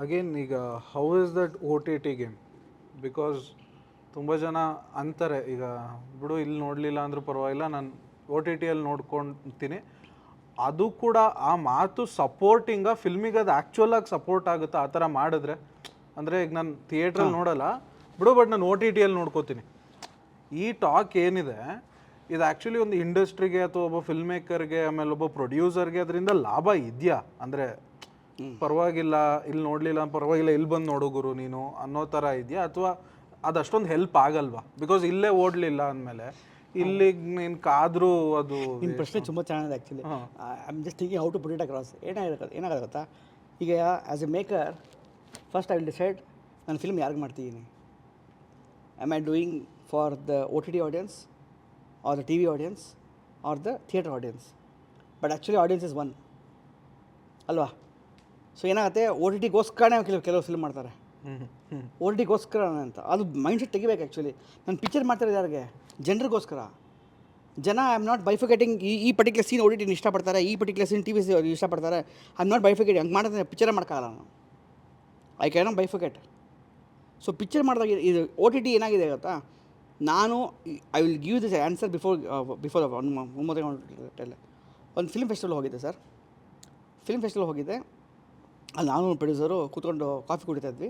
Again ಈಗ how is that O T T game because ತುಂಬ ಜನ ಅಂತಾರೆ ಈಗ ಬಿಡು ಇಲ್ಲಿ ನೋಡಲಿಲ್ಲ ಅಂದರೂ ಪರವಾಗಿಲ್ಲ ನಾನು ಓ ಟಿ ಟಿಯಲ್ಲಿ ನೋಡ್ಕೊತೀನಿ. ಅದು ಕೂಡ ಆ ಮಾತು ಸಪೋರ್ಟಿಂಗ ಫಿಲ್ಮಿಗೆ ಅದು ಆ್ಯಕ್ಚುಲಾಗಿ ಸಪೋರ್ಟ್ ಆಗುತ್ತಾ ಆ ಥರ ಮಾಡಿದ್ರೆ? ಅಂದರೆ ಈಗ ನಾನು ಥಿಯೇಟ್ರಲ್ಲಿ ನೋಡಲ್ಲ ಬಿಡು, ಬಟ್ ನಾನು ಓ ಟಿ ಟಿಯಲ್ಲಿ ನೋಡ್ಕೋತೀನಿ. ಈ ಟಾಕ್ ಏನಿದೆ ಇದು ಆ್ಯಕ್ಚುಲಿ ಒಂದು ಇಂಡಸ್ಟ್ರಿಗೆ ಅಥವಾ ಒಬ್ಬ ಫಿಲ್ಮ್ ಮೇಕರ್ಗೆ ಆಮೇಲೆ ಒಬ್ಬ ಪ್ರೊಡ್ಯೂಸರ್ಗೆ ಅದರಿಂದ ಲಾಭ ಇದೆಯಾ? ಅಂದರೆ ಪರವಾಗಿಲ್ಲ ಇಲ್ಲಿ ನೋಡಲಿಲ್ಲ ಪರವಾಗಿಲ್ಲ ಇಲ್ಲಿ ಬಂದು ನೋಡು ಗುರು ನೀನು ಅನ್ನೋ ಥರ ಇದೆಯಾ, ಅಥವಾ ಅದು ಅಷ್ಟೊಂದು ಹೆಲ್ಪ್ ಆಗಲ್ವಾ? ಬಿಕಾಸ್ ಇಲ್ಲೇ ಓಡಲಿಲ್ಲ ಅಂದಮೇಲೆ ಇಲ್ಲಿಗೆ ನೀನು ಕಾದರೂ ಅದು. ನಿಮ್ಮ ಪ್ರಶ್ನೆ ತುಂಬ ಚೆನ್ನಾಗಿದೆ actually. I am just thinking how to put it across. ಏನಾಗುತ್ತೆ ಗೊತ್ತಾ, ಈಗ as a maker first I will decide ನಾನು ಫಿಲ್ಮ್ ಯಾರಿಗೆ ಮಾಡ್ತಿದ್ದೀನಿ. Am I doing for the O T T audience or the T V audience or the theatre audience? But actually audience is one ಅಲ್ವಾ? So ಏನಾಗುತ್ತೆ, O T ಟಿಗೋಸ್ಕರನೇ ಕೆಲವು film ಮಾಡ್ತಾರೆ, O T ಟಿಗೋಸ್ಕರ ಅಂತ. ಅದು ಮೈಂಡ್ ಸೆಟ್ ತೆಗಿಬೇಕು actually. ನಾನು picture ಮಾಡ್ತಿರೋದು ಯಾರಿಗೆ? ಜನರಿಗೋಸ್ಕರ. ಜನ ಐ ಆಮ್ ನಾಟ್ ಬೈಫಿಕೇಟಿಂಗ್ ಈ ಪರ್ಟಿಕ್ಯುಲರ್ ಸೀನ್ ಓ ಟಿ ಟಿನ ಇಷ್ಟಪಡ್ತಾರೆ, ಈ ಪರ್ಟಿಕ್ಯುಲರ್ ಸೀನ್ ಟಿ ವಿ ಇಷ್ಟಪಡ್ತಾರೆ. I am not bifurcating. ಹಂಗೆ ಮಾಡಿದ್ರೆ ಪಿಕ್ಚರೇ ಮಾಡೋಕ್ಕಾಗಲ್ಲ ನಾನು. I can not bifurcate. So picture ಮಾಡಿದಾಗ ಇದು ಓ ಟಿ ಟಿ ಏನಾಗಿದೆ ಗೊತ್ತಾ, ನಾನು I will give this answer before ಒಂದು ಫಿಲ್ಮ್ ಫೆಸ್ಟಿವಲ್ ಹೋಗಿದ್ದೆ ಸರ್. ಫಿಲ್ಮ್ ಫೆಸ್ಟಿವಲ್ ಹೋಗಿದ್ದೆ. ಅಲ್ಲಿ ನಾನು ಪ್ರೊಡ್ಯೂಸರು ಕೂತ್ಕೊಂಡು ಕಾಫಿ ಕುಡಿತಾ ಇದ್ವಿ.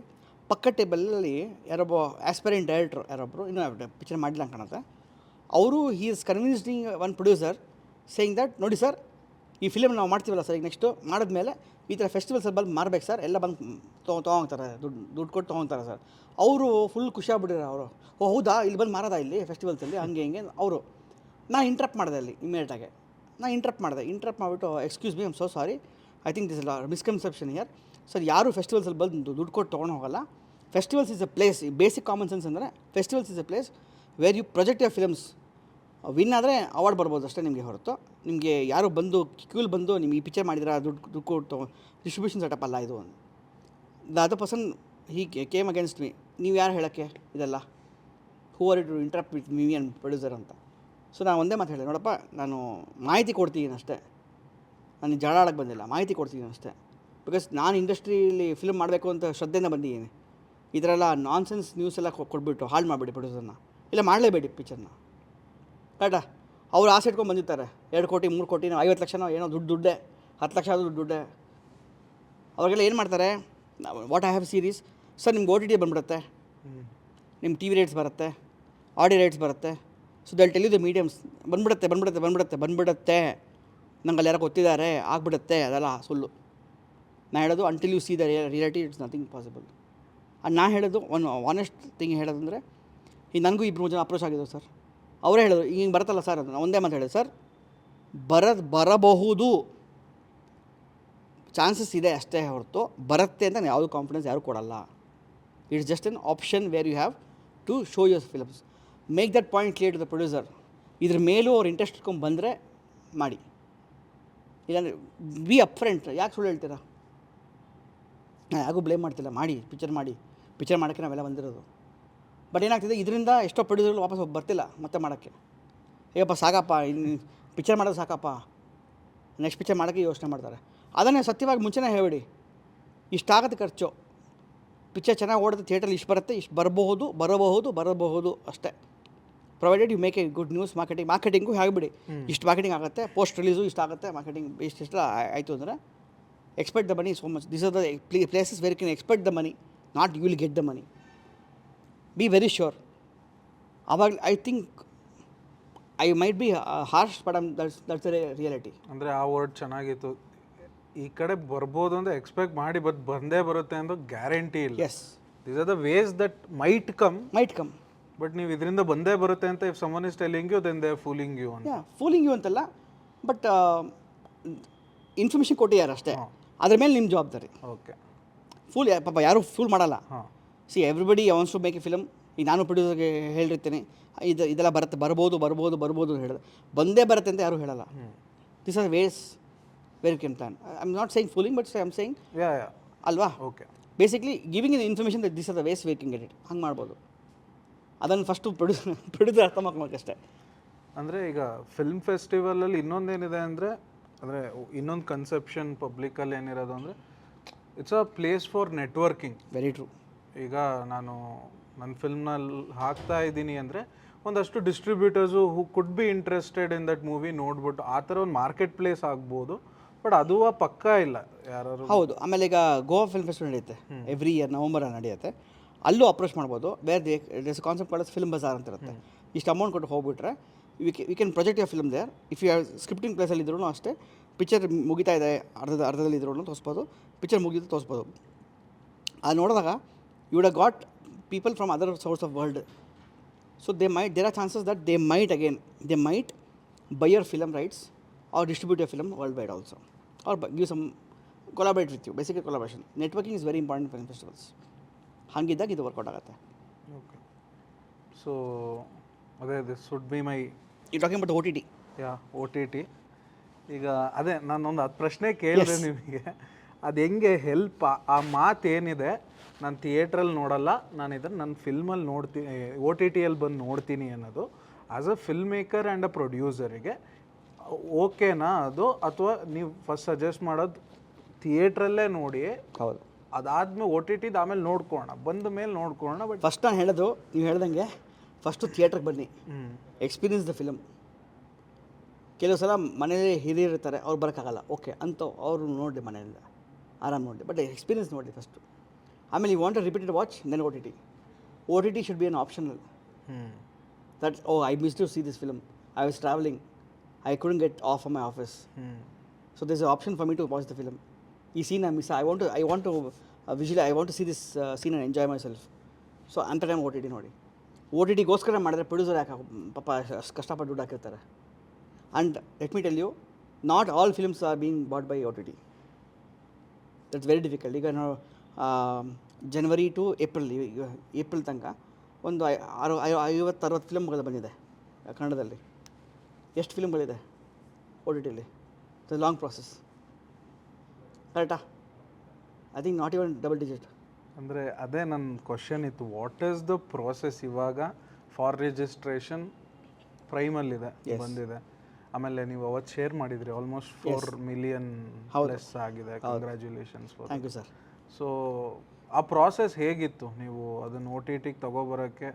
ಪಕ್ಕ ಟೇಬಲಲ್ಲಿ ಯಾರೊಬ್ಬ ಆಸ್ಪೈರೆಂಟ್ ಡೈರೆಕ್ಟ್ರು ಯಾರೊಬ್ಬರು ಇನ್ನೂ ಪಿಕ್ಚರ್ ಮಾಡಿಲ್ಲ ಅಂತ ಕಾಣುತ್ತೆ. ಅವರು he is convincing one producer saying that ನೋಡಿ ಸರ್, ಈ ಫಿಲ್ಮ್ ನಾವು ಮಾಡ್ತೀವಲ್ಲ ಸರ್, ಈಗ ನೆಕ್ಸ್ಟು ಮಾಡಿದ್ಮೇಲೆ ಈ ಥರ ಫೆಸ್ಟಿವಲ್ಸಲ್ಲಿ ಬಂದು ಮಾರ್ಬೇಕು ಸರ್, ಎಲ್ಲ ಬಂದು ತೊಗೊತಾರೆ, ದುಡ್ಡು ಕೊಟ್ಟು ತೊಗೊತಾರೆ ಸರ್. ಅವರು ಫುಲ್ ಖುಷಿಯಾಗ್ಬಿಟ್ಟಿದ್ದಾರೆ ಅವರು. ಓ ಹೌದಾ, ಇಲ್ಲಿ ಬಂದು ಮಾರೋದಾ ಇಲ್ಲಿ ಫೆಸ್ಟಿವಲ್ಸಲ್ಲಿ ಹಂಗೆ ಹಿಂಗೆ ಅವರು. ನಾನು ಇಂಟ್ರಪ್ಟ್ ಮಾಡಿದೆ ಅಲ್ಲಿ ಇಮಿಡಿಯೇಟಾಗಿ. ನಾನು ಇಂಟ್ರಪ್ಟ್ ಮಾಡಿಬಿಟ್ಟು excuse me I am so sorry, I think this is misconception here sir. ಯಾರು ಫೆಸ್ಟಿವಲ್ಸಲ್ಲಿ ಬಂದು ದುಡ್ಡು ಕೊಟ್ಟು ತೊಗೊಂಡು ಹೋಗಲ್ಲ. Festivals is a place, basic common sense ಅಂದರೆ festivals is a place where you project your films. Win ಆದರೆ ಅವಾರ್ಡ್ ಬರ್ಬೋದು ಅಷ್ಟೇ ನಿಮಗೆ ಹೊರತು, ನಿಮಗೆ ಯಾರು ಬಂದು ಕ್ಯೂಲ್ ಬಂದು ನಿಮ್ಗೆ ಈ ಪಿಕ್ಚರ್ ಮಾಡಿದ್ರೆ ದುಡ್ಡು ಕೊಟ್ಟು ಡಿಸ್ಟ್ರಿಬ್ಯೂಷನ್ ಸೆಟಪ್ ಅಲ್ಲ ಇದು. The other person he came against me, ನೀವು ಯಾರು ಹೇಳೋಕ್ಕೆ ಇದೆಲ್ಲ, who are to interrupt with me and producer ಅಂತ. ಸೊ ನಾನು ಒಂದೇ ಮಾತು ಹೇಳಿದೆ, ನೋಡಪ್ಪ ನಾನು ಮಾಹಿತಿ ಕೊಡ್ತೀನಿ ಅಷ್ಟೇ, ನಾನು ಜಗಳ ಆಡೋಕ್ಕೆ ಬಂದಿಲ್ಲ, ಮಾಹಿತಿ ಕೊಡ್ತೀನಿ ಅಷ್ಟೇ. ಬಿಕಾಸ್ ನಾನು ಇಂಡಸ್ಟ್ರಿಯಲ್ಲಿ ಫಿಲ್ಮ್ ಮಾಡಬೇಕು ಅಂತ ಶ್ರದ್ಧೆಯಿಂದ ಬಂದಿದ್ದೀನಿ. ಈ ಥರ ಎಲ್ಲ ನಾನ್ಸೆನ್ಸ್ ನ್ಯೂಸ್ ಎಲ್ಲ ಕೊಟ್ಬಿಟ್ಟು ಹಾಳು ಮಾಡಿಬಿಡಿ ಪ್ರೊಡ್ಯೂಸರ್ನ, ಇಲ್ಲ ಮಾಡಲೇಬೇಡಿ ಪಿಕ್ಚರ್ನ. ಕರೆಕ್ಟಾ? ಅವ್ರು ಆಸೆ ಇಟ್ಕೊಂಡು ಬಂದಿರ್ತಾರೆ, 2 ಕೋಟಿ 3 ಕೋಟಿ 50 ಲಕ್ಷನೋ ಏನೋ ದುಡ್ಡೇ, 10 ಲಕ್ಷ ಆದರೂ ದುಡ್ಡೇ. ಅವ್ರಿಗೆಲ್ಲ ಏನು ಮಾಡ್ತಾರೆ, what I have series sir, ನಿಮ್ಗೆ ಓ ಟಿ ಟಿ ಬಂದುಬಿಡುತ್ತೆ, ನಿಮ್ಮ ಟಿ ವಿ ರೇಟ್ಸ್ ಬರುತ್ತೆ, ಆಡಿಯೋ ರೇಟ್ಸ್ ಬರುತ್ತೆ. So they'll tell you the mediums ಬಂದುಬಿಡುತ್ತೆ. ನಂಗೆ ಅಲ್ಲಿ ಯಾರೋ ಗೊತ್ತಿದ್ದಾರೆ ಆಗಿಬಿಡುತ್ತೆ, ಅದೆಲ್ಲ ಸುಳ್ಳು. ನಾನು ಹೇಳೋದು until U C the reality it's nothing possible. ನಾನು ಹೇಳೋದು ಒಂದು ಆನೆಸ್ಟ್ ಥಿಂಗ್ ಹೇಳೋದಂದರೆ, ಈಗ ನನಗೂ 2-3 ಜನ ಅಪ್ರೋಚ್ ಆಗಿದ್ದು ಸರ್. ಅವರೇ ಹೇಳಿದ್ರು ಹಿಂಗೆ ಬರುತ್ತಲ್ಲ ಸರ್, ಅದು ಒಂದೇ ಮಾತು ಹೇಳಿದೆ ಸರ್, ಬರಬಹುದು, ಚಾನ್ಸಸ್ ಇದೆ ಅಷ್ಟೇ ಹೊರತು ಬರುತ್ತೆ ಅಂತ ಯಾವುದು ಕಾನ್ಫಿಡೆನ್ಸ್ ಯಾರು ಕೊಡಲ್ಲ. It's just an option where you have to show your films. Make that point clear to the producer. ಇದ್ರ ಮೇಲೂ ಅವ್ರು ಇಂಟ್ರೆಸ್ಟ್ ಇಟ್ಕೊಂಡು ಬಂದರೆ ಮಾಡಿ, ಇಲ್ಲಾಂದರೆ ಬಿ ಅಪ್ ಫ್ರಂಟ್. ಯಾಕೆ ಸುಳ್ಳು ಹೇಳ್ತೀರಾ? ನಾನು ಯಾರಿಗೂ ಬ್ಲೇಮ್ ಮಾಡ್ತಿಲ್ಲ, ಮಾಡಿ ಪಿಕ್ಚರ್ ಮಾಡೋಕ್ಕೆ ನಾವೆಲ್ಲ ಬಂದಿರೋದು. ಬಟ್ ಏನಾಗ್ತಿದೆ, ಇದರಿಂದ ಎಷ್ಟೋ ಪ್ರೊಡ್ಯೂಸರ್ಗಳು ವಾಪಸ್ ಬರ್ತಿಲ್ಲ ಮತ್ತೆ ಮಾಡೋಕ್ಕೆ. ಹೇಗಪ್ಪ ಸಾಕಪ್ಪ, ಇನ್ನು ಪಿಕ್ಚರ್ ಮಾಡೋದು ಸಾಕಪ್ಪ, ನೆಕ್ಸ್ಟ್ ಪಿಕ್ಚರ್ ಮಾಡೋಕ್ಕೆ ಯೋಚನೆ ಮಾಡ್ತಾರೆ. ಅದನ್ನೇ ಸತ್ಯವಾಗಿ ಮುಂಚೆನೇ ಹೇಳಿಬಿಡಿ, ಇಷ್ಟಾಗುತ್ತೆ ಖರ್ಚು, ಪಿಕ್ಚರ್ ಚೆನ್ನಾಗಿ ಓಡುತ್ತೆ, ಥಿಯೇಟ್ರಲ್ಲಿ ಇಷ್ಟು ಬರುತ್ತೆ, ಇಷ್ಟು ಬರಬಹುದು ಅಷ್ಟೇ. Provided you make a good news. Marketing ಹೇಳಿಬಿಡಿ, ಇಷ್ಟು ಮಾರ್ಕೆಟಿಂಗ್ ಆಗುತ್ತೆ, ಪೋಸ್ಟ್ ರಿಲೀಸು ಇಷ್ಟ ಆಗುತ್ತೆ, ಮಾರ್ಕೆಟಿಂಗ್ ಇಷ್ಟೆಲ್ಲ ಆಯಿತು ಅಂದರೆ expect the money so much. This are the places where you can expect the money, not you will get the money. Be very sure. ಆವಾಗ I think I might be harsh, but that's the reality. ಅಂದರೆ ಆ word ಚೆನ್ನಾಗಿತ್ತು. ಈ ಕಡೆ ಬರ್ಬೋದು ಅಂದರೆ expect ಮಾಡಿ, but ಬಂದೇ ಬರುತ್ತೆ ಅಂತ ಗ್ಯಾರಂಟಿ ಇಲ್ಲ. Yes, these are the ways that might come. But ನೀವು ಇದರಿಂದ ಬಂದೇ ಬರುತ್ತೆ ಅಂತ if someone is telling you then they are fooling you ಅಂತ. ಫೂಲಿಂಗ್ ಯು ಅಂತಲ್ಲ, ಬಟ್ ಇನ್ಫಾರ್ಮೇಷನ್ ಕೊಟ್ಟಿದ್ದಾರೆ ಅಷ್ಟೇ, ಅದ್ರ ಮೇಲೆ ನಿಮ್ಮ ಜವಾಬ್ದಾರಿ. ಓಕೆ, ಫೂಲ್ ಪಾಪ ಯಾರು ಫೂಲ್ ಮಾಡಲ್ಲ. See everybody wants to make a film. ಈಗ ನಾನು ಪ್ರೊಡ್ಯೂಸರ್ಗೆ ಹೇಳಿರ್ತೀನಿ, ಇದೆಲ್ಲ ಬರ್ಬೋದು ಹೇಳಿದೆ, ಬಂದೇ ಬರುತ್ತೆ ಅಂತ ಯಾರೂ ಹೇಳಲ್ಲ. This are ways very can plan. I am not saying fooling, but I am saying ಅಲ್ವಾ, okay, basically giving in information that this are the ways where can get it. ಹಂಗೆ ಮಾಡ್ಬೋದು. ಅದನ್ನು ಫಸ್ಟು ಪ್ರೊಡ್ಯೂಸರ್ ಅರ್ಥ ಮಾಡ್ಕೋಬೇಕಷ್ಟೇ. ಅಂದರೆ ಈಗ film ಫೆಸ್ಟಿವಲಲ್ಲಿ ಇನ್ನೊಂದೇನಿದೆ ಅಂದರೆ ಇನ್ನೊಂದು conception ಪಬ್ಲಿಕಲ್ಲಿ ಏನಿರೋದು ಅಂದರೆ it's a place for networking. Very true. ಈಗ ನಾನು ನನ್ನ ಫಿಲ್ಮ್ನಲ್ಲಿ ಹಾಕ್ತಾ ಇದ್ದೀನಿ ಅಂದರೆ ಒಂದಷ್ಟು distributors who could be interested in that movie ನೋಡ್ಬಿಟ್ಟು ಆ ಥರ ಒಂದು ಮಾರ್ಕೆಟ್ ಪ್ಲೇಸ್ ಆಗ್ಬೋದು. ಬಟ್ ಅದು ಪಕ್ಕ ಇಲ್ಲ ಯಾರು. ಹೌದು. ಆಮೇಲೆ ಈಗ ಗೋವಾ ಫಿಲ್ಮ್ ಫೆಸ್ಟಿವಲ್ ನಡೆಯುತ್ತೆ ಎವ್ರಿ ಇಯರ್, ನವಂಬರಲ್ಲಿ ನಡೆಯುತ್ತೆ. ಅಲ್ಲೂ ಅಪ್ರೋಚ್ ಮಾಡ್ಬೋದು. There's concept called film bazaar ಅಂತ ಇರುತ್ತೆ. ಇಷ್ಟು ಅಮೌಂಟ್ ಕೊಟ್ಟು ಹೋಗ್ಬಿಟ್ರೆ we can project your film there. If you scripting ಪ್ಲೇಸಲ್ಲಿ ಇದ್ರೂ ಅಷ್ಟೇ, ಪಿಕ್ಚರ್ ಮುಗಿತಾ ಇದೆ ಅರ್ಧದಲ್ಲಿ ಇದ್ರೂ ತೋರಿಸ್ಬೋದು, ಪಿಕ್ಚರ್ ಮುಗಿದು ತೋರಿಸ್ಬೋದು. ಅದು ನೋಡಿದಾಗ you would have got people from other source of world. So there are chances that they might buy your film rights or distribute your film worldwide also, or give some collaborate with you. Basically collaboration. Networking is very important film festivals. ಹಾಗಿದ್ದಾಗ ಇದು work out ಆಗುತ್ತೆ. Okay. So ಅದೇ this would be my you talking about OTT. Yeah OTT. ಈಗ ಅದೇ ನಾನೊಂದು ಅದು ಪ್ರಶ್ನೆ ಕೇಳಿದೆ ನಿಮಗೆ, ಅದು ಹೆಂಗೆ ಹೆಲ್ಪ್ ಆ ಮಾತು ಏನಿದೆ, ನಾನು ಥಿಯೇಟ್ರಲ್ಲಿ ನೋಡಲ್ಲ, ನಾನು ಇದನ್ನು ನನ್ನ ಫಿಲ್ಮಲ್ಲಿ ನೋಡ್ತೀನಿ, OTTಯಲ್ಲಿ ಬಂದು ನೋಡ್ತೀನಿ ಅನ್ನೋದು as a film maker and a ಪ್ರೊಡ್ಯೂಸರಿಗೆ ಓಕೆನಾ ಅದು? ಅಥವಾ ನೀವು ಫಸ್ಟ್ ಸಜೆಸ್ಟ್ ಮಾಡೋದು ಥಿಯೇಟ್ರಲ್ಲೇ ನೋಡಿ, ಹೌದು, ಅದಾದ್ಮೇಲೆ OTTದು ಆಮೇಲೆ ನೋಡ್ಕೊಳ್ಳೋಣ, ಬಂದ ಮೇಲೆ ನೋಡ್ಕೊಳ್ಳೋಣ? ಬಟ್ ಫಸ್ಟ್ ನಾನು ಹೇಳೋದು, ನೀವು ಹೇಳ್ದಂಗೆ ಫಸ್ಟು ಥಿಯೇಟ್ರಿಗೆ ಬನ್ನಿ, ಎಕ್ಸ್ಪೀರಿಯನ್ಸ್ ದ ಫಿಲಮ್. ಕೆಲವು ಸಲ ಮನೇಲಿ ಹಿರಿಯರು ಇರ್ತಾರೆ, ಅವ್ರು ಬರೋಕ್ಕಾಗಲ್ಲ, ಓಕೆ ಅಂತ ಅವರು ನೋಡಿ ಮನೆಯಿಂದ ಆರಾಮ್ ನೋಡಿ, ಬಟ್ ಎಕ್ಸ್ಪೀರಿಯನ್ಸ್ ನೋಡಿ ಫಸ್ಟು. ಆಮೇಲೆ you want repeated watch, then OTT should be an optional. That I miss to see this film, I was travelling, I couldn't get off from my office, so this is option for me to watch the film. ಈ scene I miss, I want to visually I want to see this scene and enjoy myself. So ಅಂಥ time OTT ನೋಡಿ. OTTಗೋಸ್ಕರ ಮಾಡಿದ್ರೆ producer ಯಾಕೆ ಪಾಪ ಕಷ್ಟಪಟ್ಟು ದುಡ್ಡು ಹಾಕಿರ್ತಾರೆ. And let me tell you, not all films are being bought by OTT. That's very difficult. ಈಗ ನಾವು ಜನವರಿ ಟು ಏಪ್ರಿಲ್ ತನಕ ಒಂದು 50-60 ಫಿಲಮ್ಗಳು ಬಂದಿದೆ ಕನ್ನಡದಲ್ಲಿ. ಎಷ್ಟು ಫಿಲ್ಮ್ಗಳಿದೆ OTTಯಲ್ಲಿ? ಇಟ್ಸ್ ಲಾಂಗ್ ಪ್ರಾಸೆಸ್, ಕರೆಕ್ಟಾ? I think not even double digit. ಅಂದರೆ ಅದೇ ನನ್ನ ಕ್ವಶನ್ ಇತ್ತು, ವಾಟ್ ಈಸ್ ದ ಪ್ರೋಸೆಸ್? ಇವಾಗ ಫಾರ್ ರಿಜಿಸ್ಟ್ರೇಷನ್ ಪ್ರೈಮಲ್ಲಿದೆ, ಬಂದಿದೆ, ಆಮೇಲೆ ನೀವು ಅವತ್ತು ಶೇರ್ ಮಾಡಿದ್ರಿ ಆಲ್ಮೋಸ್ಟ್ 4 ಮಿಲಿಯನ್ ಪ್ಲಸ್ ಆಗಿದೆ. Congratulations. Thank you sir. So ಆ ಪ್ರಾಸೆಸ್ ಹೇಗಿತ್ತು? ನೀವು ಅದನ್ನು OTTಗೆ ತಗೋಬರೋಕ್ಕೆ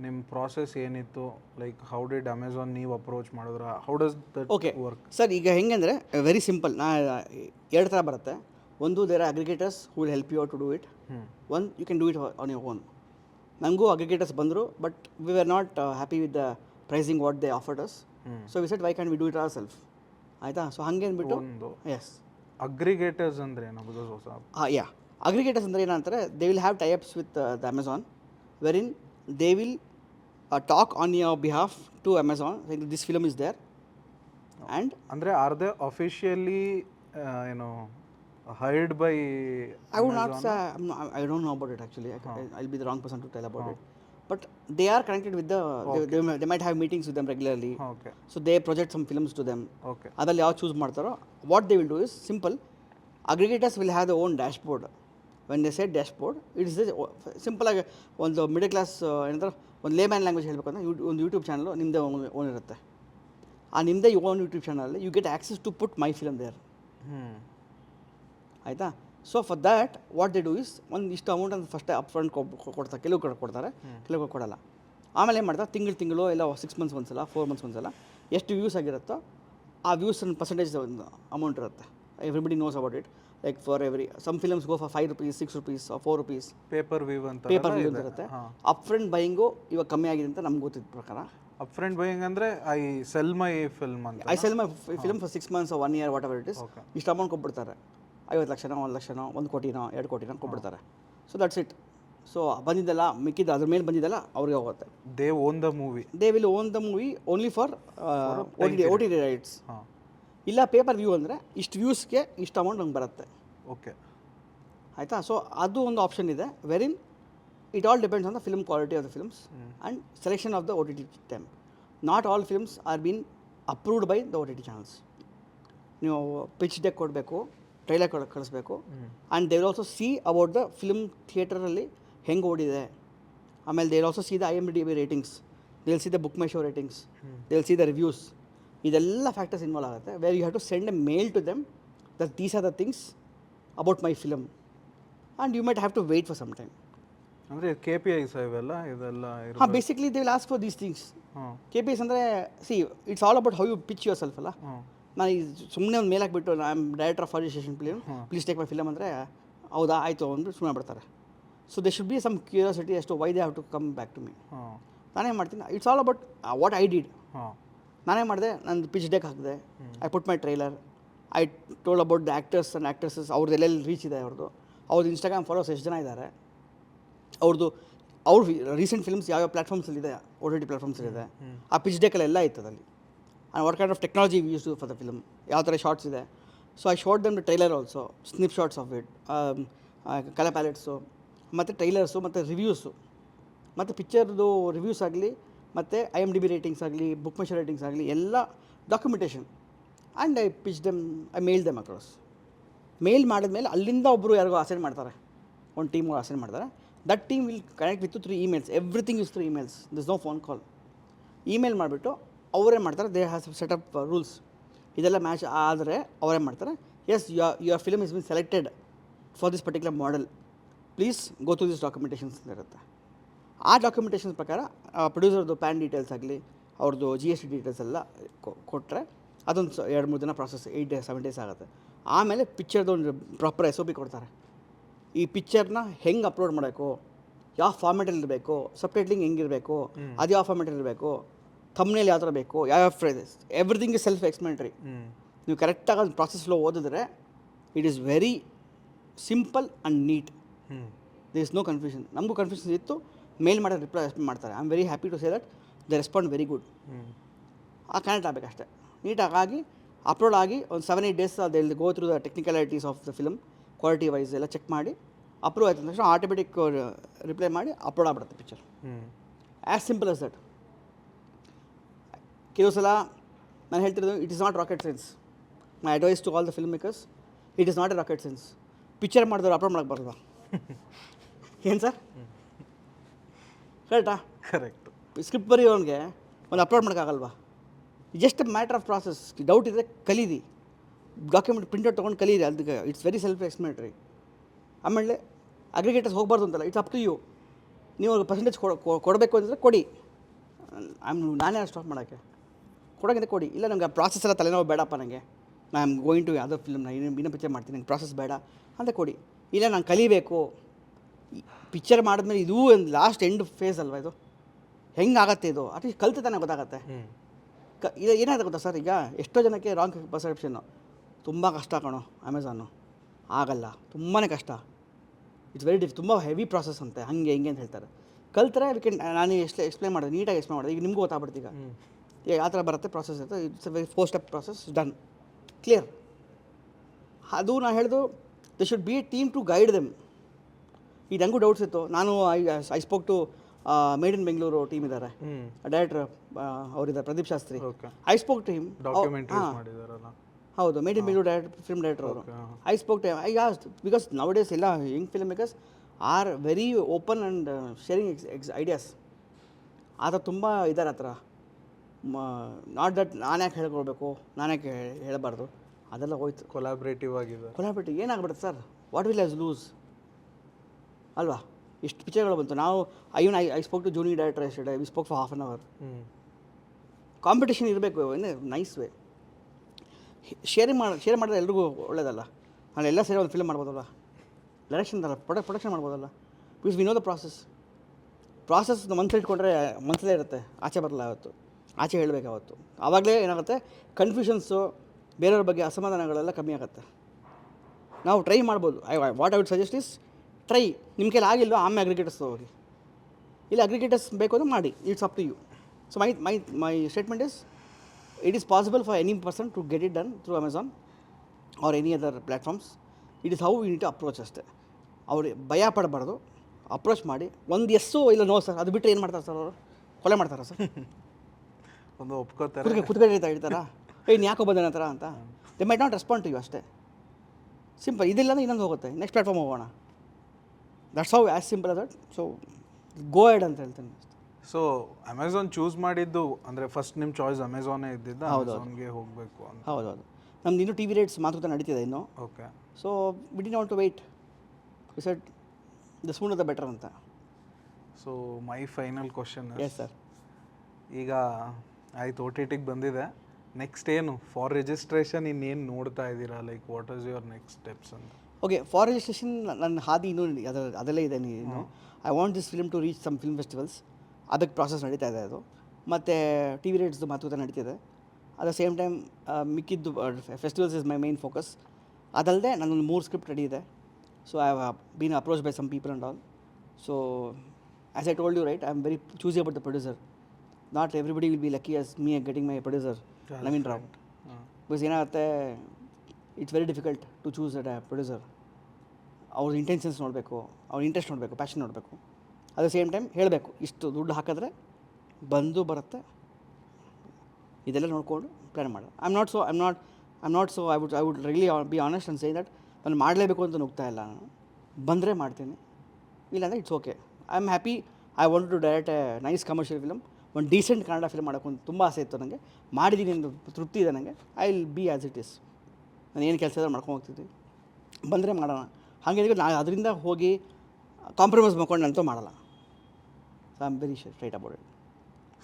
ನಿಮ್ಮ ಪ್ರಾಸೆಸ್ ಏನಿತ್ತು? ಲೈಕ್ ಹೌ ಡಿಡ್ ಅಮೆಝಾನ್ ನೀವು ಅಪ್ರೋಚ್ ಮಾಡಿದ್ರ? How does that work? Sir, ಈಗ ಹೆಂಗೆ ವೆರಿ ಸಿಂಪಲ್. ಎರಡು ಥರ ಬರುತ್ತೆ. ಒಂದು, there are aggregators who will help you to do it. One, you can do it on your own. ನನಗೂ ಅಗ್ರಿಗೇಟರ್ಸ್ ಬಂದರು, but we are not happy with the pricing what they offered us. So we said why can we do it our self. ಆಯಿತಾ? So ಹಾಗೆ ಅಂದ್ಬಿಟ್ಟು S. Aggregators ಅಂದರೆ ಏನು? ಯಾ, aggregators ಅಂದರೆ ಏನಂತಾರೆ, they will have tie-ups with the Amazon, wherein they will talk on your behalf to Amazon, this film is there. And ಅಂದರೆ are they officially ಏನು hired by I would not say, I don't know about it actually. I'll be the wrong person to tell about it. But they are connected with the, they might have meetings with them regularly. Okay. So they project some films to them. Okay. ಅದರಲ್ಲಿ ಯಾವ choose ಮಾಡ್ತಾರೋ, what they will do is simple. Aggregators will have their own dashboard. When they say dashboard, it is simple ಆಗಿ ಒಂದು middle class ಏನಂತಾರೆ, ಒಂದು Lehman language ಹೇಳಬೇಕು ಅಂದರೆ, ಒಂದು ಯೂಟ್ಯೂಬ್ ಚಾನಲ್ ನಿಮ್ಮದೇ ಓನ್ ಇರುತ್ತೆ. ಆ ನಿಮ್ಮದೇ ಓನ್ ಯೂಟ್ಯೂಬ್ ಚಾನಲಲ್ಲಿ you get access to put my film there. ಆಯಿತಾ? So for that what they do is, ಒಂದು ಇಷ್ಟು ಅಮೌಂಟ್ ಅಂತ ಫಸ್ಟೇ ಅಪ್ ಫ್ರಂಟ್ ಕೊಡ್ತಾರೆ. ಕೆಲವು ಕೊಡ್ತಾರೆ, ಕೆಲವು ಕೊಡಲ್ಲ. ಆಮೇಲೆ ಏನು ಮಾಡ್ತಾರೆ, ತಿಂಗಳು ಇಲ್ಲ 6 ಮಂತ್ಸ್ ಒಂದ್ಸಲ, 4 ಮಂತ್ಸ್ ಒಂದ್ಸಲ ಎಷ್ಟು ವ್ಯೂಸ್ ಆಗಿರುತ್ತೋ ಆ ವ್ಯೂಸ್ ಪರ್ಸೆಂಟೇಜ್ ಒಂದು ಅಮೌಂಟ್ ಇರುತ್ತೆ. Everybody knows about it. Like for every some films go for ₹5, ₹6, or ₹4. Pay per view ಅಂತ ಇರುತ್ತೆ. ಅಪ್ ಫ್ರಂಟ್ ಬೈಯಿಂಗು ಇವಾಗ ಕಮ್ಮಿ ಆಗಿದೆ ಅಂತ ನಮ್ಗೆ ಗೊತ್ತಿದ್ದ ಪ್ರಕಾರ. ಅಪ್ ಫ್ರಂಟ್ ಬೈಯಿಂಗ್ ಅಂದರೆ ಐ ಸೆಲ್ ಮೈ ಫಿಲ್ಮ್ ಅಂತ. I sell my film for 6 months or 1 year, what ever it is. ಇಷ್ಟು ಅಮೌಂಟ್ ಕೊಟ್ಬಿಡ್ತಾರೆ. 50 ಲಕ್ಷನೋ, 1 ಲಕ್ಷನೋ, 1 ಕೋಟಿನೋ, 2 ಕೋಟಿನೋ ಕೊಟ್ಬಿಡ್ತಾರೆ. So that's it. ಸೊ ಬಂದಿದ್ದೆಲ್ಲ ಮಿಕ್ಕಿದ್ದು ಅದ್ರ ಮೇಲೆ ಬಂದಿದ್ದೆಲ್ಲ ಅವ್ರಿಗೆ ಹೋಗುತ್ತೆ. They own the movie. They will own the movie only for OTT rights. ಇಲ್ಲ ಪೇಪರ್ ವ್ಯೂ ಅಂದರೆ ಇಷ್ಟು ವ್ಯೂಸ್ಗೆ ಇಷ್ಟು ಅಮೌಂಟ್ ನಮ್ಗೆ ಬರುತ್ತೆ. ಓಕೆ, ಆಯಿತಾ? ಸೊ ಅದು ಒಂದು ಆಪ್ಷನ್ ಇದೆ, wherein it all depends on the film quality of the films and selection of the OTT time. Not all films are been approved by the OTT channels. ನೀವು pitch deck ಕೊಡಬೇಕು, trailer ಕಳಿಸ್ಬೇಕು, and they will also see about the film ಥಿಯೇಟರಲ್ಲಿ ಹೆಂಗೆ ಓಡಿದೆ. ಆಮೇಲೆ they will also see the IMDb ratings, they will see the Book My Show ratings, they will see the reviews. ಇದೆಲ್ಲ factors involve ಆಗುತ್ತೆ. Where you have to send a mail to them that these are the things about my film. And you might have to wait for some time. ಅಂದರೆ KPIs ಇವೆಲ್ಲ ಇದೆಲ್ಲ ಹಾಂ, basically they will ask for these things. KPIs ಅಂದರೆ see it's all about how you pitch yourself ಅಲ್ಲ. ನಾನು ಈ ಸುಮ್ಮನೆ ಒಂದು ಮೇಲ್ ಹಾಕ್ಬಿಟ್ಟು I am director of forestation film, please take my film ಅಂದರೆ ಹೌದಾ ಆಯಿತು ಅಂದ್ಬಿಟ್ಟು ಸುಮ್ಮನೆ ಬಿಡ್ತಾರೆ. So they should be some curiosity ಎಷ್ಟು why they have to come back to me. ನಾನೇ ಮಾಡ್ತೀನಿ. It's all about what I did. ನಾನೇ ಮಾಡಿದೆ, ನಂದು ಪಿಚ್ ಡೆಕ್ ಹಾಕಿದೆ, I put my trailer, I told about the actors and actresses, ಅವ್ರದ್ದು ಎಲ್ಲೆಲ್ಲಿ reach ಇದೆ ಅವ್ರದ್ದು ಇನ್ಸ್ಟಾಗ್ರಾಮ್ ಫಾಲೋವರ್ಸ್ ಎಷ್ಟು ಜನ ಇದ್ದಾರೆ, ಅವ್ರ ರೀಸೆಂಟ್ ಫಿಲ್ಮ್ಸ್ ಯಾವ್ಯಾವ ಪ್ಲಾಟ್ಫಾರ್ಮ್ಸಲ್ಲಿದೆ, OTT ಪ್ಲಾಟ್ಫಾರ್ಮ್ಸಲ್ಲಿದೆ, ಆ ಪಿಚ್ ಡೆಕಲ್ಲೆಲ್ಲ ಇತ್ತು ಅಲ್ಲಿ. And what kind of technology we use for the film, ಯಾವ ಥರ ಶಾರ್ಟ್ಸ್ ಇದೆ. So I short them the trailer also, snip shorts of it, colour palettes, ಮತ್ತು ಟ್ರೈಲರ್ಸು, ಮತ್ತು ರಿವ್ಯೂಸು, ಮತ್ತು ಪಿಕ್ಚರ್ದು ರಿವ್ಯೂಸ್ ಆಗಲಿ, ಮತ್ತು IMDb ರೇಟಿಂಗ್ಸ್ ಆಗಲಿ, ಬುಕ್ ಮೈ ಶೋ ರೇಟಿಂಗ್ಸ್ ಆಗಲಿ, ಎಲ್ಲ documentation. And I pitch them, I mail them across. Mail ಮಾಡಿದ್ಮೇಲೆ ಅಲ್ಲಿಂದ ಒಬ್ಬರು ಯಾರಿಗೋ ಅಸೈನ್ ಮಾಡ್ತಾರೆ, ಒಂದು ಟೀಮ್ಗೆ ಅಸೈನ್ ಮಾಡ್ತಾರೆ. That team will connect with through emails, everything is through emails, this no phone call. Email ಮಾಡಿಬಿಟ್ಟು ಅವರೇ ಮಾಡ್ತಾರೆ, ದೇ ಹ್ಯಾಸ್ ಸೆಟಪ್ ರೂಲ್ಸ್. ಇದೆಲ್ಲ ಮ್ಯಾಚ್ ಆದರೆ ಅವರೇ ಮಾಡ್ತಾರೆ. Yes, your film is been selected for this particular model, please go through this documentations ಅಂತ ಇರುತ್ತೆ. ಆ ಡಾಕ್ಯುಮೆಂಟೇಷನ್ಸ್ ಪ್ರಕಾರ ಪ್ರೊಡ್ಯೂಸರ್ದು ಪ್ಯಾನ್ ಡೀಟೇಲ್ಸ್ ಆಗಲಿ, ಅವ್ರದ್ದು GST ಡೀಟೇಲ್ಸ್ ಎಲ್ಲ ಕೊಟ್ಟರೆ ಅದೊಂದು 2-3 ದಿನ ಪ್ರಾಸೆಸ್, 8 days 7 days ಆಗುತ್ತೆ. ಆಮೇಲೆ ಪಿಕ್ಚರ್ದು ಒಂದು ಪ್ರಾಪರ್ SOP ಕೊಡ್ತಾರೆ. ಈ ಪಿಕ್ಚರ್ನ ಹೆಂಗೆ ಅಪ್ಲೋಡ್ ಮಾಡಬೇಕು, ಯಾವ ಫಾರ್ಮೆಟಲ್ಲಿ ಇರಬೇಕು, ಸಬ್ಟೈಟ್ಲಿಂಗ್ ಹೆಂಗಿರಬೇಕು, ಅದು ಯಾವ ಫಾರ್ಮೆಟಲ್ಲಿ ಇರಬೇಕು, ಥಂಬ್ನೇಲ್ ಯಾವ ಥರ ಬೇಕು, ಯಾವ್ಯಾವ phrases, everything is self explanatory. ನೀವು ಕರೆಕ್ಟಾಗಿ ಅದು ಪ್ರಾಸೆಸ್ ಫ್ಲೋ ಓದಿದ್ರೆ it is very simple and neat. There is no confusion. ನಮಗೂ ಕನ್ಫ್ಯೂಷನ್ ಇತ್ತು, ಮೇಲ್ ಮಾಡೋದು ರಿಪ್ಲೈ ಮಾಡ್ತಾರೆ. I am very happy to say that they respond very good. ಆ connect ಆಗಬೇಕಷ್ಟೇ, ನೀಟಾಗಿ ಅಪ್ಲೋಡ್ ಆಗಿ ಒಂದು 7-8 days they go through the technicalities of the film, quality wise ಎಲ್ಲ ಚೆಕ್ ಮಾಡಿ ಅಪ್ರೂವ್ ಆಯ್ತು ತಕ್ಷಣ ಆಟೋಮೆಟಿಕ್ ರಿಪ್ಲೈ ಮಾಡಿ ಅಪ್ಲೋಡ್ ಆಗ್ಬಿಡುತ್ತೆ picture. As simple as that. ಕೆಲವು ಸಲ ನಾನು ಹೇಳ್ತಿರೋದು, it is not rocket science. My advice to all the filmmakers, it is not a rocket science. Picture ಮಾಡಿದವ್ರು ಅಪ್ಲೋಡ್ ಮಾಡೋಕ್ಕೆ ಬರಲ್ವಾ? ಏನು ಸರ್, ಕರೆಕ್ಟಾ? ಕರೆಕ್ಟ್. ಸ್ಕ್ರಿಪ್ಟ್ ಬರೆಯೋನಿಗೆ ಒಂದು ಅಪ್ಲೋಡ್ ಮಾಡೋಕ್ಕಾಗಲ್ವಾ? Just matter of process. Doubt ಇದ್ದರೆ ಕಲೀರಿ, ಡಾಕ್ಯುಮೆಂಟ್ ಪ್ರಿಂಟೌಟ್ ತೊಗೊಂಡು ಕಲೀರಿ, ಅದಕ್ಕೆ ಇಟ್ಸ್ ವೆರಿ ಸೆಲ್ಫ್ ಎಕ್ಸ್ಪ್ಲೆನೇಟರಿ. ಆಮೇಲೆ ಅಗ್ರಿಗೇಟರ್ಸ್ ಹೋಗ್ಬಾರ್ದು ಅಂತಲ್ಲ, ಇಟ್ಸ್ ಅಪ್ ಟು ಯು. ನೀವು ಪರ್ಸೆಂಟೇಜ್ ಕೊಡಬೇಕು ಅಂತಂದರೆ ಕೊಡಿ, ನಾನೇ ಸ್ಟಾಪ್ ಮಾಡೋಕ್ಕೆ ಕೊಡೋಂಗಿದ್ರೆ ಕೊಡಿ. ಇಲ್ಲ ನನಗೆ ಆ ಪ್ರಾಸೆಸ್ ಎಲ್ಲ ತಲೆನೋವು ಬೇಡಪ್ಪ, ನನಗೆ ಐ ಆಮ್ ಗೋಯಿಂಗ್ ಟು ಯಾವುದೋ ಫಿಲ್ಮ್, ನಾನು ಇನ್ನೂ ಪಿಕ್ಚರ್ ಮಾಡ್ತೀನಿ, ನಂಗೆ ಪ್ರಾಸೆಸ್ ಬೇಡ ಅಂತ ಕೊಡಿ. ಇಲ್ಲ ನಾನು ಕಲಿಬೇಕು, ಪಿಕ್ಚರ್ ಮಾಡಿದ್ಮೇಲೆ ಇದೂ ಒಂದು ಲಾಸ್ಟ್ ಎಂಡ್ ಫೇಸ್ ಅಲ್ವಾ ಇದು, ಹೆಂಗಾಗತ್ತೆ ಇದು, ಅಟ್ಲೀಸ್ಟ್ ಕಲ್ತು ತಾನೇ ಗೊತ್ತಾಗತ್ತೆ. ಇದು ಏನಾಗುತ್ತೆ ಗೊತ್ತಾ ಸರ್, ಈಗ ಎಷ್ಟೋ ಜನಕ್ಕೆ ರಾಂಗ್ ಪರ್ಸೆಪ್ಷನ್ನು, ತುಂಬ ಕಷ್ಟ ಕಣೋ ಅಮೆಝಾನು, ಆಗಲ್ಲ, ತುಂಬಾ ಕಷ್ಟ, ಇಟ್ಸ್ ವೆರಿ ತುಂಬ ಹೆವಿ ಪ್ರಾಸೆಸ್ ಅಂತೆ, ಹಾಗೆ ಹಿಂಗೆ ಅಂತ ಹೇಳ್ತಾರೆ. ಕಲ್ತರೆ ನಾನು ಎಕ್ಸ್ಪ್ಲೇನ್ ಮಾಡಿದೆ, ನೀಟಾಗಿ ಎಕ್ಸ್ಪ್ಲೇನ್ ಮಾಡಿದೆ, ಈಗ ನಿಮಗೂ ಗೊತ್ತಾಗ್ಬಿಡ್ತು. ಈಗ ಯಾವ ಥರ ಬರುತ್ತೆ ಪ್ರಾಸೆಸ್ ಇರುತ್ತೆ, it's a very 4 step process, done, clear. ಅದು ನಾನು ಹೇಳಿದು, they should be a team to guide them. ಈಗ ನನಗೂ ಡೌಟ್ಸ್ ಇತ್ತು. ನಾನು I spoke to made in Bengaluru team ಇದ್ದಾರೆ, ಡೈರೆಕ್ಟರ್ ಅವರಿದ್ದಾರೆ Pradeep Shastri. I spoke to him. ಹೌದು, made in Bengaluru film director ಅವರು. I spoke to him. I asked, because now days ಎಲ್ಲ young filmmakers are very open and sharing ideas. ಆ ಥರ ತುಂಬ ಇದ್ದಾರೆ ಆ ಥರ. ನಾಟ್ ದಟ್ ನಾನು ಯಾಕೆ ಹೇಳ್ಕೊಳ್ಬೇಕು, ನಾನು ಯಾಕೆ ಹೇಳಬಾರ್ದು, ಅದೆಲ್ಲ ಹೋಯ್ತು. ಕೊಲಾಬ್ರೇಟಿವ್ ಆಗಿದೆ. ಕೊಲಾಬ್ರೇಟಿವ್ ಏನಾಗ್ಬಿಡುತ್ತೆ sir, what will has lose ಅಲ್ವಾ? ಎಷ್ಟು ಪಿಕ್ಚರ್ಗಳು ಬಂತು. ನಾವು I spoke to junior director yesterday, we spoke for half an hour. Competition ಇರಬೇಕು ಇನ್ ನೈಸ್ ವೇ. ಶೇರ್ ಮಾಡಿದ್ರೆ ಎಲ್ರಿಗೂ ಒಳ್ಳೇದಲ್ಲ. ನಾನು ಎಲ್ಲ ಸೇರಿ ಒಂದು ಫಿಲ್ಮ್ ಮಾಡ್ಬೋದಲ್ಲ, ಡೈರೆಕ್ಷನ್ ಅಲ್ಲ, ಪ್ರೊಡಕ್ಷನ್ ಮಾಡ್ಬೋದಲ್ಲ. Because we know the process ಮನಸ್ಸಲ್ಲಿ ಇಟ್ಕೊಂಡ್ರೆ ಮನಸ್ಸಲ್ಲೇ ಇರುತ್ತೆ, ಆಚೆ ಬರಲ್ಲ ಅವತ್ತು, ಆಚೆ ಹೇಳಬೇಕು ಅವತ್ತು. ಆವಾಗಲೇ ಏನಾಗುತ್ತೆ, ಕನ್ಫ್ಯೂಷನ್ಸು, ಬೇರೆಯವ್ರ ಬಗ್ಗೆ ಅಸಮಾಧಾನಗಳೆಲ್ಲ ಕಮ್ಮಿ ಆಗುತ್ತೆ. ನಾವು ಟ್ರೈ ಮಾಡ್ಬೋದು. What I would suggest is try. ನಿಮ್ಮ ಕೈಲಿ ಆಗಿಲ್ಲ ಆಮೇಲೆ ಅಗ್ರಿಗೇಟರ್ಸ್ ಹೋಗಿ, ಇಲ್ಲ ಅಗ್ರಿಗೇಟರ್ಸ್ ಬೇಕು ಅಂದರೆ ಮಾಡಿ, it's up to you. So my statement is, it is possible for any person to get it done through Amazon or any other platforms. It is how you need to approach ಅಷ್ಟೇ. ಅವ್ರಿಗೆ ಭಯ ಪಡಬಾರ್ದು, approach ಮಾಡಿ. ಒಂದು S ಇಲ್ಲ no sir, ಅದು ಬಿಟ್ಟರೆ ಏನು ಮಾಡ್ತಾರೆ ಸರ್ ಅವರು? ಕೊಲೆ ಮಾಡ್ತಾರೆ ಸರ್. ಒಂದು ಒಪ್ಕೋತಾರೆ, ಕುತ್ಕೊಂಡು ಹೇಳ್ತಾರಾ, ಏನು ಯಾಕೋ ಬಂದ ಥರ ಅಂತ. They might not respond to you ಅಷ್ಟೇ. ಸಿಂಪಲ್. ಇದಿಲ್ಲ ಅಂದರೆ ಇನ್ನೊಂದು ಹೋಗುತ್ತೆ, ನೆಕ್ಸ್ಟ್ ಪ್ಲ್ಯಾಟ್ಫಾರ್ಮ್ ಹೋಗೋಣ. That's how as simple that. So go head ಅಂತ ಹೇಳ್ತೀನಿ. ಸೊ ಅಮೆಝಾನ್ ಚೂಸ್ ಮಾಡಿದ್ದು ಅಂದರೆ ಫಸ್ಟ್ ನಿಮ್ಮ ಚಾಯ್ಸ್ ಅಮೆಝಾನೇ ಇದ್ದಿದ್ದು, ಅಮೆಝಾನ್ಗೆ ಹೋಗಬೇಕು ಅಂತ? ಹೌದೌದು. ನಮ್ದು ಇನ್ನೂ TV ರೇಟ್ಸ್ ಮಾತುಕತೆ ನಡೀತಿದೆ ಇನ್ನು. Okay. So we did not to wait. We said the sooner the better ಅಂತ. So my final question, yes sir. ಈಗ ಆಯ್ತು OTT ಗೆ ಬಂದಿದೆ, ನೆಕ್ಸ್ಟ್ ಏನು ಫಾರ್ ರಿಜಿಸ್ಟ್ರೇಷನ್ ಇನ್ನೇನು ನೋಡ್ತಾ ಇದ್ದೀರಾ, like what is your next steps ಅಂತ? ಓಕೆ, ಫಾರ್ ರಿಜಿಸ್ಟ್ರೇಷನ್ ನನ್ನ ಹಾದಿ ಇನ್ನೂ ಅದರಲ್ಲೇ ಇದೆ. ನೀನು I want this film to reach some film festivals, ಅದಕ್ಕೆ ಪ್ರಾಸೆಸ್ ನಡೀತಾ ಇದೆ ಅದು. ಮತ್ತು ಟಿ ವಿ ರೇಟ್ಸ್ದು ಮಾತುಕತೆ ನಡೀತಿದೆ. ಅಟ್ ದ ಸೇಮ್ ಟೈಮ್ ಮಿಕ್ಕಿದ್ದು festivals is my main focus. ಅದಲ್ಲದೆ ನನ್ನೊಂದು 3 ಸ್ಕ್ರಿಪ್ಟ್ ರೆಡಿ ಇದೆ. So I have been approach by some people and all. So as I told you right, I am very choosy about the producer. Not everybody will be lucky as me getting my producer Naveen Rao. Because ಏನಾಗುತ್ತೆ, it's very difficult to choose a producer. ಅವ್ರ intentions ನೋಡಬೇಕು, ಅವ್ರ interest ನೋಡಬೇಕು, passion ನೋಡಬೇಕು. At the same time ಹೇಳಬೇಕು, ಇಷ್ಟು ದುಡ್ಡು ಹಾಕಿದ್ರೆ ಬಂದು ಬರುತ್ತೆ, ಇದೆಲ್ಲ ನೋಡಿಕೊಂಡು ಪ್ಲ್ಯಾನ್ ಮಾಡೋದು. I am not so I would really be honest and say that ನಾನು ಮಾಡಲೇಬೇಕು ಅಂತ ನುಗ್ತಾ ಇಲ್ಲ. ನಾನು ಬಂದರೆ ಮಾಡ್ತೀನಿ, ಇಲ್ಲಾಂದರೆ it's okay. I am happy. I want to direct a nice commercial film, ಒಂದು ಡೀಸೆಂಟ್ ಕನ್ನಡ ಫಿಲ್ಮ್ ಮಾಡೋಕ್ಕೆ ತುಂಬ ಆಸೆ ಇತ್ತು ನನಗೆ. ಮಾಡಿದ್ದೀನಿ ಎಂದು ತೃಪ್ತಿ ಇದೆ ನನಗೆ. I will be as it is. ನಾನು ಏನು ಕೆಲಸ ಇದ್ರೆ ಮಾಡ್ಕೊಂಡು ಹೋಗ್ತಿದ್ವಿ, ಬಂದರೆ ಮಾಡೋಣ. ಹಾಗೆ ನಾನು ಅದರಿಂದ ಹೋಗಿ ಕಾಂಪ್ರಮೈಸ್ ಮಾಡ್ಕೊಂಡು ಅಂತೂ ಮಾಡಲ್ಲ. So I am very straight about it.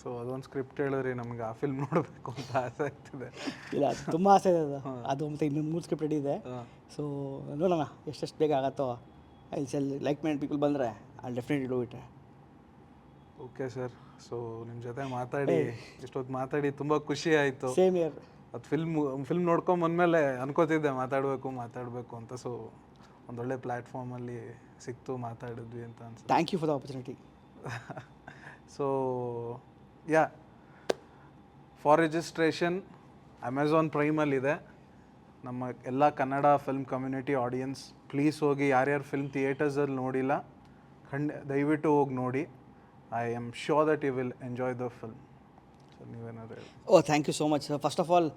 So ಅದೊಂದು ಸ್ಕ್ರಿಪ್ಟ್ ಹೇಳಿದ್ರಿ, ನಮಗೆ ಆ ಫಿಲ್ಮ್ ನೋಡಬೇಕು ಅಂತ ಆಸೆ ಆಗ್ತಿದೆ. ಇಲ್ಲ, ತುಂಬ ಆಸೆ ಇದೆ ಅದು. ಮತ್ತು ಇನ್ನೊಂದು 3 ಸ್ಕ್ರಿಪ್ಟ್ ರೆಡಿ ಇದೆ. ಸೊ ನೋಡೋಣ ಎಷ್ಟೆಷ್ಟು ಬೇಗ ಆಗತ್ತೋ. I sell like minded people ಬಂದರೆ I definitely do it. Okay sir, so ನಿಮ್ಮ ಜೊತೆ ಮಾತಾಡಿ ಇಷ್ಟೊತ್ತು ಮಾತಾಡಿ ತುಂಬ ಖುಷಿ ಆಯಿತು. Same here. ಅದು ಫಿಲ್ಮ್ ನೋಡ್ಕೊಂಬಂದಮೇಲೆ ಅನ್ಕೋತಿದ್ದೆ ಮಾತಾಡಬೇಕು ಅಂತ. ಸೊ ಒಂದೊಳ್ಳೆ ಪ್ಲ್ಯಾಟ್ಫಾರ್ಮಲ್ಲಿ ಸಿಕ್ತು, ಮಾತಾಡಿದ್ವಿ ಅಂತ ಅನ್ಸುತ್ತೆ. Thank you for the opportunity. So yeah, for registration Amazon ಪ್ರೈಮಲ್ಲಿದೆ. ನಮ್ಮ ಎಲ್ಲ Kannada film community audience please ಹೋಗಿ, ಯಾರ್ಯಾರು ಫಿಲ್ಮ್ ಥಿಯೇಟರ್ಸಲ್ಲಿ ನೋಡಿಲ್ಲ ದಯವಿಟ್ಟು ಹೋಗಿ ನೋಡಿ. I am sure that you will enjoy the film. So ನೀವೇನಾದ್ರು ಹೇಳಿ. Thank you so much. First of all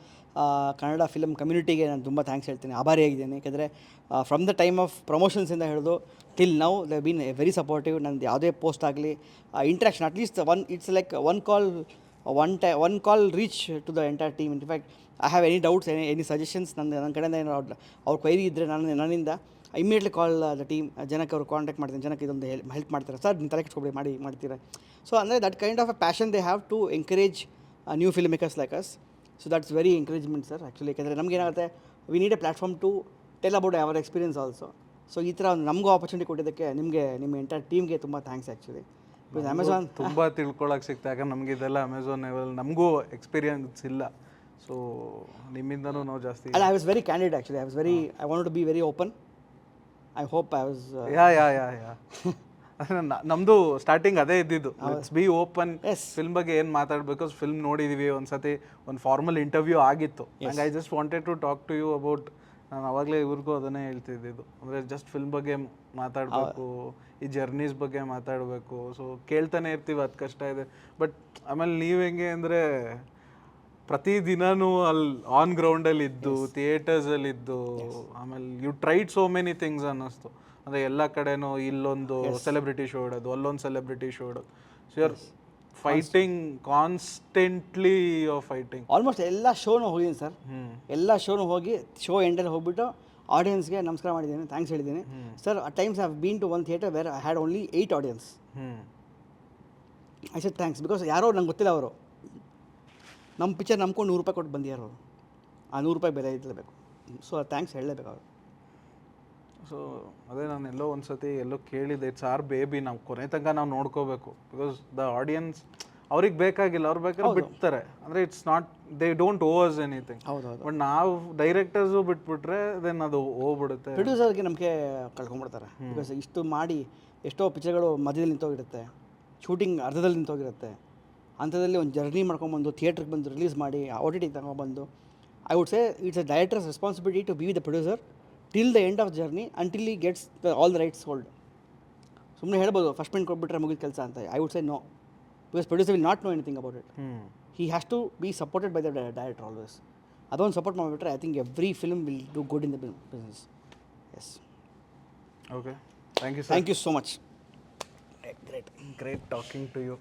Kannada film ಕಮ್ಯುನಿಟಿಗೆ ನಾನು ತುಂಬ ಥ್ಯಾಂಕ್ಸ್ ಹೇಳ್ತೀನಿ, ಆಭಾರಿಯಾಗಿದ್ದೀನಿ. ಯಾಕೆಂದರೆ ಫ್ರಮ್ ದ ಟೈಮ್ ಆಫ್ ಪ್ರಮೋಷನ್ಸಿಂದ ಹಿಡಿದು till now they been very supportive. ನಂದು ಯಾವುದೇ ಪೋಸ್ಟ್ ಆಗಲಿ, interaction at least it's like one call reach to the entire team. In fact I have any doubts, any suggestions ನನ್ನ ಕಡೆಯಿಂದ ಏನೋ ಅವ್ರ ಕ್ವೈರಿ ಇದ್ದರೆ ನನ್ನಿಂದ ಇಮಿಡಿಯೇಟ್ಲಿ ಕಾಲ್ ದ ಟೀಮ್. ಜನಕ್ಕೆ ಅವ್ರು ಕಾಂಟ್ಯಾಕ್ಟ್ ಮಾಡ್ತೀನಿ, ಜನಕ್ಕೆ ಇದೊಂದು ಹೆಲ್ಪ್ ಮಾಡ್ತಾರೆ. ಸರ್ ನೀವು ತಲೆ ಕೆಡ್ಸ್ಕೊಬೇಡಿ, ಮಾಡ್ತೀರಾ. ಸೊ ಅಂದರೆ that kind of a passion they have to encourage new filmmakers like us. So that's very encouragement sir actually. ಯಾಕೆಂದರೆ ನಮಗೇನಾಗುತ್ತೆ, we need a platform to tell about our experience also. So ಈ ಥರ ನಮಗೂ opportunity ಕೊಟ್ಟಿದ್ದಕ್ಕೆ ನಿಮಗೆ, ನಿಮ್ಮ entire ಟೀಮ್ಗೆ ತುಂಬ ಥ್ಯಾಂಕ್ಸ್ ಆ್ಯಕ್ಚುಲಿ. ಬಿಕಾಸ್ ಅಮೆಝಾನ್ ತುಂಬ ತಿಳ್ಕೊಳಕ್ಕೆ ಸಿಗ್ತಾ, ಯಾಕಂದ್ರೆ ನಮಗೆ ಇದೆಲ್ಲ ಅಮೆಝಾನ್ ಲೆವೆಲ್ ನಮಗೂ ಎಕ್ಸ್ಪೀರಿಯನ್ಸ್ ಇಲ್ಲ. ಸೊ ನಿಮ್ಮಿಂದನೂ ನಾವು ಜಾಸ್ತಿ. ಅಲ್ಲ, I was very candid actually. I want to be very open. I hope I was yeah ನಮ್ಮದು ಸ್ಟಾರ್ಟಿಂಗ್ ಅದೇ ಇದ್ದಿದ್ದು, ಲೆಟ್ಸ್ ಬಿ ಓಪನ್. ಫಿಲ್ಮ್ ಬಗ್ಗೆ ಏನು ಮಾತಾಡಬೇಕು, ಫಿಲ್ಮ್ ನೋಡಿದ್ದೀವಿ, ಒಂದ್ಸತಿ ಒಂದು ಫಾರ್ಮಲ್ ಇಂಟರ್ವ್ಯೂ ಆಗಿತ್ತು. I just wanted to talk to you about. ನಾನು ಅವಾಗಲೇ ಇವ್ರಿಗೂ ಅದನ್ನೇ ಹೇಳ್ತಿದ್ದಿದ್ದು, ಅಂದರೆ ಜಸ್ಟ್ ಫಿಲ್ಮ್ ಬಗ್ಗೆ ಮಾತಾಡಬೇಕು, ಈ ಜರ್ನೀಸ್ ಬಗ್ಗೆ ಮಾತಾಡಬೇಕು. ಸೊ ಕೇಳ್ತಾನೆ ಇರ್ತೀವಿ, ಅದು ಕಷ್ಟ ಇದೆ. ಬಟ್ ಆಮೇಲೆ ನೀವು ಹೆಂಗೆ ಅಂದರೆ ಪ್ರತಿದಿನವೂ ಅಲ್ಲಿ ಆನ್ ಗ್ರೌಂಡಲ್ಲಿ ಇದ್ದು, ಥಿಯೇಟರ್ಸಲ್ಲಿ ಇದ್ದು, ಆಮೇಲೆ you tried so many things ಅನ್ನಿಸ್ತು. ಅಂದರೆ ಎಲ್ಲ ಕಡೆನೂ ಇಲ್ಲೊಂದು ಸೆಲೆಬ್ರಿಟಿ ಶೋ ಇಡೋದು, ಅಲ್ಲೊಂದು ಸೆಲೆಬ್ರಿಟಿ ಶೋ ಇಡೋದು. So you are fighting constantly, you are fighting. Almost ಎಲ್ಲ ಶೋನು ಹೋಗಿದ್ದೀನಿ ಸರ್. ಎಲ್ಲ ಶೋನು ಹೋಗಿ ಶೋ ಎಂಡಲ್ಲಿ ಹೋಗ್ಬಿಟ್ಟು ಆಡಿಯನ್ಸ್ಗೆ ನಮಸ್ಕಾರ ಮಾಡಿದ್ದೀನಿ, ಥ್ಯಾಂಕ್ಸ್ ಹೇಳಿದ್ದೀನಿ. Sir at times I have been to one theatre where I had only 8 audience. I said thanks, because ಯಾರೋ ನಂಗೆ ಗೊತ್ತಿಲ್ಲ, ಅವರು ನಮ್ಮ ಪಿಕ್ಚರ್ ನಂಬ್ಕೊಂಡು ₹100 ಕೊಟ್ಟು ಬಂದಿಯಾರು. ಅವರು ಆ ₹100 ಬೆಲೆ ಇರಲೇಬೇಕು. ಸೊ ಥ್ಯಾಂಕ್ಸ್ ಹೇಳಲೇಬೇಕು ಅವರು. ಸೊ ಅದೇ ನಾನು ಎಲ್ಲೋ ಒಂದು ಸತಿ ಎಲ್ಲೋ ಕೇಳಿದೆ, ಇಟ್ಸ್ ಆರ್ ಬೇಬಿ, ನಾವು ಕೊನೆ ತನಕ ನಾವು ನೋಡ್ಕೋಬೇಕು. ಬಿಕಾಸ್ ದ ಆಡಿಯನ್ಸ್ ಅವ್ರಿಗೆ ಬೇಕಾಗಿಲ್ಲ, ಅವ್ರು ಬೇಕಾದ್ರೆ ಬಿಡ್ತಾರೆ. ಅಂದರೆ it's not, they don't owe us anything. ಹೌದೌದು. ಬಟ್ ನಾವು ಡೈರೆಕ್ಟರ್ಸು ಬಿಟ್ಬಿಟ್ರೆ ದೆನ್ ಅದು ಹೋಗ್ಬಿಡುತ್ತೆ. ಪ್ರೊಡ್ಯೂಸರ್ಗೆ ನಂಬಿಕೆ ಕಳ್ಕೊಂಡ್ಬಿಡ್ತಾರೆ. ಬಿಕಾಸ್ ಇಷ್ಟು ಮಾಡಿ ಎಷ್ಟೋ ಪಿಕ್ಚರ್ಗಳು ಮಧ್ಯದಲ್ಲಿ ನಿಂತೋಗಿರುತ್ತೆ, ಶೂಟಿಂಗ್ ಅರ್ಧದಲ್ಲಿ ನಿಂತೋಗಿರುತ್ತೆ. ಅಂಥದ್ರಲ್ಲಿ ಒಂದು ಜರ್ನಿ ಮಾಡ್ಕೊಂಬಂದು ಥಿಯೇಟ್ರಿಗೆ ಬಂದು ರಿಲೀಸ್ ಮಾಡಿ OTT ತಗೊಂಡ್ಬಂದು, I would say it's a director's responsibility to be with the producer till the end of journey until he gets all the rights hold. ಸುಮ್ಮನೆ ಹೇಳ್ಬೋದು ಫಸ್ಟ್ ಪೇಂಟ್ ಕೊಟ್ಬಿಟ್ರೆ ಮುಗಿದ ಕೆಲಸ ಅಂತ. I would say no, because producer will not know anything about it. He has to be supported by the director always. ಅದೊಂದು support ಮಾಡಿಬಿಟ್ರೆ I think every film will do good in the business. S. Okay, thank you thank you so much. Great talking to you.